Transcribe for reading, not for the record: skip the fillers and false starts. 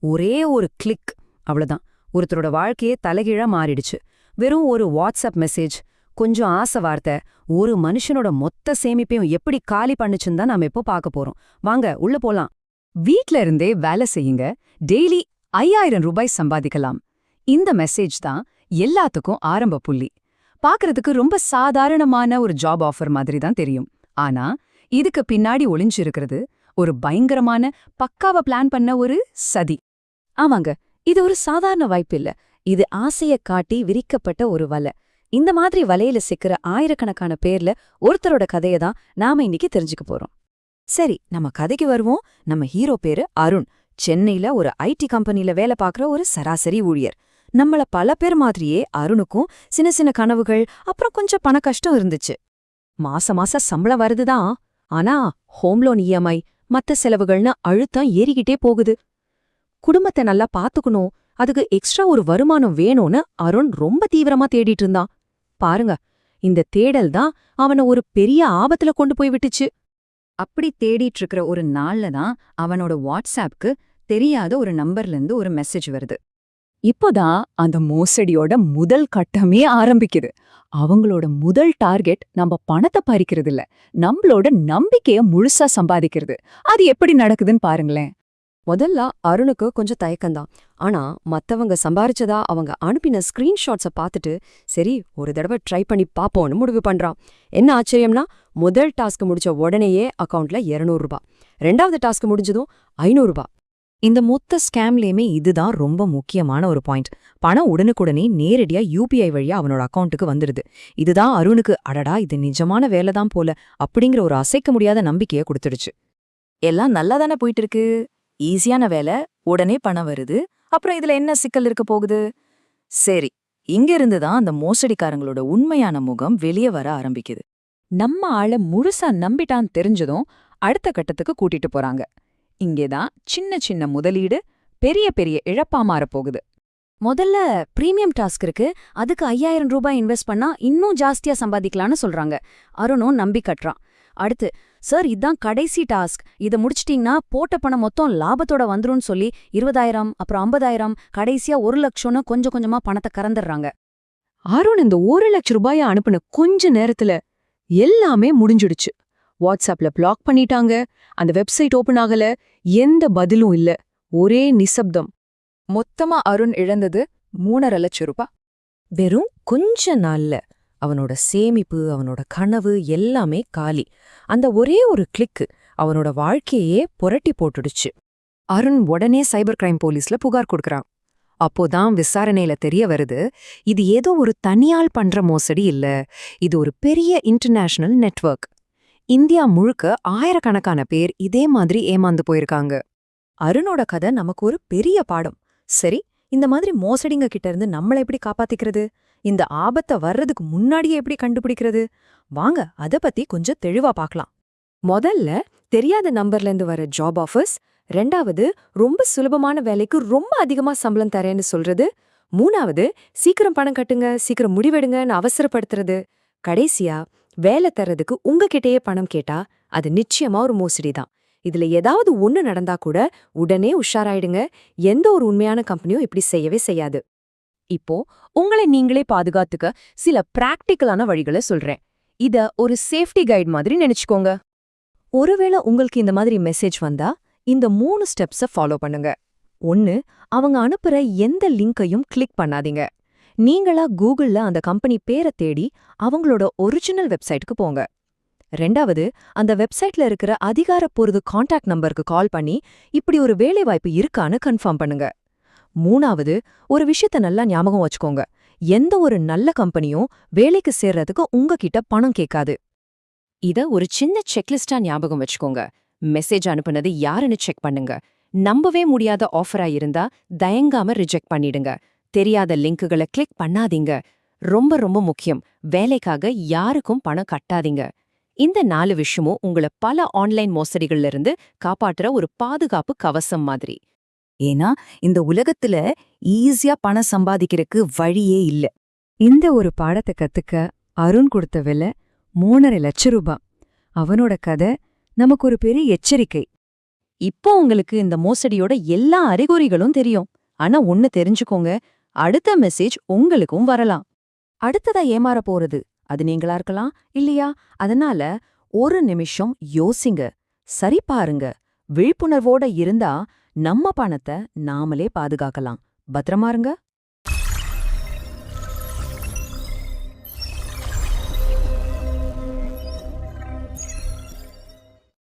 ஒரே ஒரு கிளிக், அவ்வளவுதான். ஒருத்தரோட வாழ்க்கையே தலைகீழா மாறிடுச்சு. வெறும் ஒரு வாட்ஸ்அப் மெசேஜ், கொஞ்சம் ஆசை வார்த்தை, ஒரு மனுஷனோட மொத்த சேமிப்பையும் எப்படி காலி பண்ணுச்சுன்னு தான் நாம இப்போ பார்க்க போறோம். வாங்க உள்ள போலாம். வீட்ல இருந்தே வேலை செய்யுங்க, டெய்லி 5000 ரூபாய் சம்பாதிக்கலாம். இந்த மெசேஜ் தான் எல்லாத்துக்கும் ஆரம்ப புள்ளி. பார்க்கறதுக்கு ரொம்ப சாதாரணமான ஒரு ஜாப் ஆஃபர் மாதிரி தான் தெரியும். ஆனா இதுக்கு பின்னாடி ஒளிஞ்சிருக்கிறது ஒரு பயங்கரமான, பக்காவா பிளான் பண்ண ஒரு சதி. ஆமாங்க, இது ஒரு சாதாரண வாய்ப்பு இல்ல. இது ஆசைய காட்டி விரிக்கப்பட்ட ஒரு வலை. இந்த மாதிரி வலையில சிக்கிற ஆயிரக்கணக்கான பேர்ல ஒருத்தரோட கதையை தான் நாம இன்னைக்கு தெரிஞ்சுக்க போறோம். சரி, நம்ம கதைக்கு வருவோம். நம்ம ஹீரோ பேரு அருண். சென்னையில ஒரு ஐடி கம்பெனில வேலை பார்க்குற ஒரு சராசரி ஊழியர். நம்மள பல பேர் மாதிரியே அருணுக்கும் சின்ன சின்ன கனவுகள், அப்புறம் கொஞ்சம் பண கஷ்டம் இருந்துச்சு. மாசம் சம்பளம் வருதுதான். ஆனா ஹோம் லோன் இஎம்ஐ, மத்த செலவுகள்னு அழுத்தம் ஏறிக்கிட்டே போகுது. குடும்பத்தை நல்லா பாத்துக்கணும், அதுக்கு எக்ஸ்ட்ரா ஒரு வருமானம் வேணும்னு அருண் ரொம்ப தீவிரமா தேடிட்டு இருந்தான். பாருங்க, இந்த தேடல் தான் அவனை ஒரு பெரிய ஆபத்துல கொண்டு போய் விட்டுச்சு. அப்படி தேடிட்டு இருக்கிற ஒரு நாள்ல தான் அவனோட வாட்ஸ்அப்க்கு தெரியாத ஒரு நம்பர்லேருந்து ஒரு மெசேஜ் வருது. இப்போதான் அந்த மோசடியோட முதல் கட்டமே ஆரம்பிக்குது. அவங்களோட முதல் டார்கெட் நம்ம பணத்தை பறிக்கிறது இல்ல, நம்மளோட நம்பிக்கைய முழுசா சம்பாதிக்கிறது. அது எப்படி நடக்குதுன்னு பாருங்களேன். முதல்ல அருணுக்கு கொஞ்சம் தயக்கம்தான். ஆனா மத்தவங்க சம்பாரிச்சதா அவங்க அனுப்பின ஸ்கிரீன்ஷாட்ஸை பார்த்துட்டு சரி ஒரு தடவை ட்ரை பண்ணி பாப்போம்னு முடிவு பண்றான். என்ன ஆச்சரியம்னா, முதல் டாஸ்க் முடிச்ச உடனேயே அக்கவுண்ட்ல 200 ரூபாய், ரெண்டாவது டாஸ்க் முடிஞ்சதும் 500 ரூபாய். இந்த மொத்த ஸ்கேம்லயுமே இதுதான் ரொம்ப முக்கியமான ஒரு பாயிண்ட். பணம் உடனுக்குடனே நேரடியா யூபிஐ வழியா அவனோட அக்கவுண்ட்டுக்கு வந்துடுது. இதுதான் அருணுக்கு அடடா இது நிஜமான வேலைதான் போல அப்படிங்கிற ஒரு அசைக்க முடியாத நம்பிக்கையை கொடுத்துடுச்சு. எல்லாம் நல்லா தானே போயிட்டு இருக்கு, ஈஸியான வேலை, உடனே பணம் வருது, அப்புறம் இதுல என்ன சிக்கல் இருக்க போகுது? சரி, இங்க இருந்துதான் அந்த மோசடிக்காரங்களோட உண்மையான முகம் வெளியே வர ஆரம்பிக்குது. நம்ம ஆள முழுசா நம்பிட்டான் தெரிஞ்சதும் அடுத்த கட்டத்துக்கு கூட்டிட்டு போறாங்க. இங்கேதான் சின்ன சின்ன முதலீடு பெரிய பெரிய இழப்பா மாறப்போகுது. முதல்ல பிரீமியம் டாஸ்க் இருக்கு, அதுக்கு 5000 ரூபாய் இன்வெஸ்ட் பண்ணா இன்னும் ஜாஸ்தியா சம்பாதிக்கலாம்னு சொல்றாங்க. அருணும் நம்பி கட்டுறான். அடுத்து, சார் இதான் கடைசி டாஸ்க், இதை முடிச்சிட்டீங்கன்னா போட்ட பணம் மொத்தம் லாபத்தோட வந்துரும்னு சொல்லி 20,000, அப்புறம் 50,000, கடைசியா 1 லட்சம்னு கொஞ்சம் கொஞ்சமா பணத்தை கறந்துடுறாங்க. அருண் இந்த 1 லட்சம் ரூபாயை அனுப்புன கொஞ்ச நேரத்துல எல்லாமே முடிஞ்சிடுச்சு. வாட்ஸ்அப்ல பிளாக் பண்ணிட்டாங்க, அந்த வெப்சைட் ஓபன் ஆகல, எந்த பதிலும் இல்ல, ஒரே நிசப்தம். மொத்தமா அருண் இழந்தது 3.5 லட்சம் ரூபாய். வெறும் கொஞ்ச நாள்ல அவனோட சேமிப்பு, அவனோட கனவு எல்லாமே காலி. அந்த ஒரே ஒரு கிளிக்கு அவனோட வாழ்க்கையே புரட்டி போட்டுடுச்சு. அருண் உடனே சைபர் கிரைம் போலீஸ்ல புகார் கொடுக்கறான். அப்போதான் விசாரணையில தெரிய வருது, இது ஏதோ ஒரு தனியாள் பண்ற மோசடி இல்ல, இது ஒரு பெரிய இன்டர்நேஷனல் நெட்வொர்க். இந்தியா முழுக்க ஆயிரக்கணக்கான பேர் இதே மாதிரி ஏமாந்து போயிருக்காங்க. அருணோட கதை நமக்கு ஒரு பெரிய பாடம். சரி, இந்த மாதிரி மோசடிங்க கிட்ட இருந்து நம்மளை எப்படி காப்பாத்திக்கிறது? இந்த ஆபத்தை வர்றதுக்கு முன்னாடியே எப்படி கண்டுபிடிக்கிறது? வாங்க அத பத்தி கொஞ்சம் தெளிவா பார்க்கலாம். முதல்ல, தெரியாத நம்பர்ல இருந்து வர ஜாப் ஆஃபர்ஸ். ரெண்டாவது, ரொம்ப சுலபமான வேலைக்கு ரொம்ப அதிகமா சம்பளம் தரேன்னு சொல்றது. மூணாவது, சீக்கிரம் பணம் கட்டுங்க, சீக்கிரம் முடிவெடுங்கன்னு அவசரப்படுத்துறது. கடைசியா, வேலை தர்றதுக்கு உங்ககிட்டயே பணம் கேட்டா அது நிச்சயமா ஒரு மோசடி தான். இதுல ஏதாவது ஒண்ணு நடந்தா கூட உடனே உஷாராயிடுங்க. எந்த ஒரு உண்மையான கம்பெனியும் இப்படி செய்யவே செய்யாது. இப்போ உங்களை நீங்களே பாதுகாத்துக்க சில பிராக்டிக்கலான வழிகளை சொல்றேன். இத ஒரு சேஃப்டி கைட் மாதிரி நினைச்சுக்கோங்க. ஒருவேளை உங்களுக்கு இந்த மாதிரி மெசேஜ் வந்தா இந்த 3 ஸ்டெப்ஸை ஃபாலோ பண்ணுங்க. 1, அவங்க அனுப்புற எந்த லிங்கையும் கிளிக் பண்ணாதீங்க. நீங்களா கூகுள்ல அந்த கம்பெனி பேரை தேடி அவங்களோட ஒரிஜினல் வெப்சைட்டுக்கு போங்க. 2வது, அந்த வெப்சைட்ல இருக்கிற அதிகாரப்பூர்வ கான்டாக்ட் நம்பருக்கு கால் பண்ணி இப்படி ஒரு வேலைவாய்ப்பு இருக்கான்னு கன்ஃபார்ம் பண்ணுங்க. 3வது, ஒரு விஷயத்த நல்லா ஞாபகம் வச்சுக்கோங்க, எந்த ஒரு நல்ல கம்பெனியும் வேலைக்கு சேர்றதுக்கு உங்ககிட்ட பணம் கேட்காது. இத ஒரு சின்ன செக்லிஸ்டா ஞாபகம் வச்சுக்கோங்க. மெசேஜ் அனுப்புனது யாருன்னு செக் பண்ணுங்க. நம்பவே முடியாத ஆஃபரா இருந்தா தயங்காம ரிஜெக்ட் பண்ணிடுங்க. தெரியாத லிங்குகளை கிளிக் பண்ணாதீங்க. ரொம்ப ரொம்ப முக்கியம், வேலைக்காக யாருக்கும் பணம் கட்டாதீங்க. இந்த 4 விஷயமும் உங்களை பல ஆன்லைன் மோசடிகள்ல இருந்து காப்பாற்றுற ஒரு பாதுகாப்பு கவசம் மாதிரி. ஏன்னா இந்த உலகத்துல ஈஸியா பணம் சம்பாதிக்கிறதுக்கு வழியே இல்ல. இந்த ஒரு பாடத்தை கத்துக்க அருண் கொடுத்த விலை 3.5 லட்சம் ரூபாய். அவனோட கதை நமக்கு ஒரு பெரிய எச்சரிக்கை. இப்போ உங்களுக்கு இந்த மோசடியோட எல்லா அறிகுறிகளும் தெரியும். ஆனா ஒண்ணு தெரிஞ்சுக்கோங்க, அடுத்த மெசேஜ் உங்களுக்கும் வரலாம். அடுத்ததா ஏமாற போறது அது நீங்களா இருக்கலாம் இல்லையா? அதனால ஒரு நிமிஷம் யோசிங்க, சரி பாருங்க. விழிப்புணர்வோட இருந்தா நம்ம பணத்தை நாமளே பாதுகாக்கலாம். பத்திரமா இருங்க.